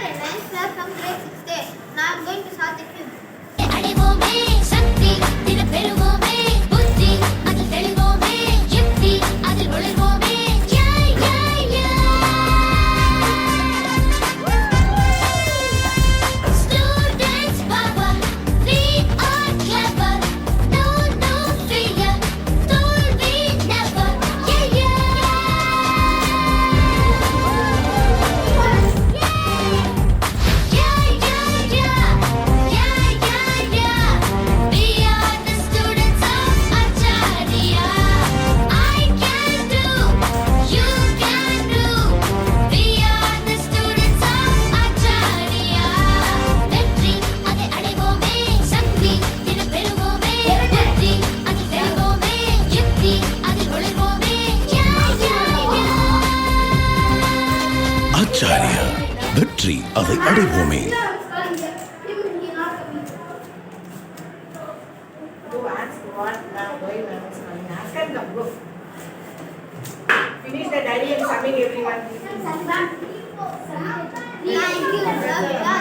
a nice class from grade 6 day. Now I'm going to start the quiz. அடைவோமே சக்தி தின பெறுவோமே புத்தி அதில் தெளிவோமே யுக்தி அதில் ஒளிர்வோமே Students power we are clever no fear தோல்வி never We are the students of Achariya. I can do, you can do. We are the students of Achariya. வெற்றி அதை அடைவோமே சக்தி தினம் பெறுவோமே புத்தி அதில் தெளிவோமே யுக்தி அதில் ஒளிர்வோமே ஆச்சாரியா வெற்றி அதை அடைவோமே. Finish the diary and submit everyone. Thank you, sir.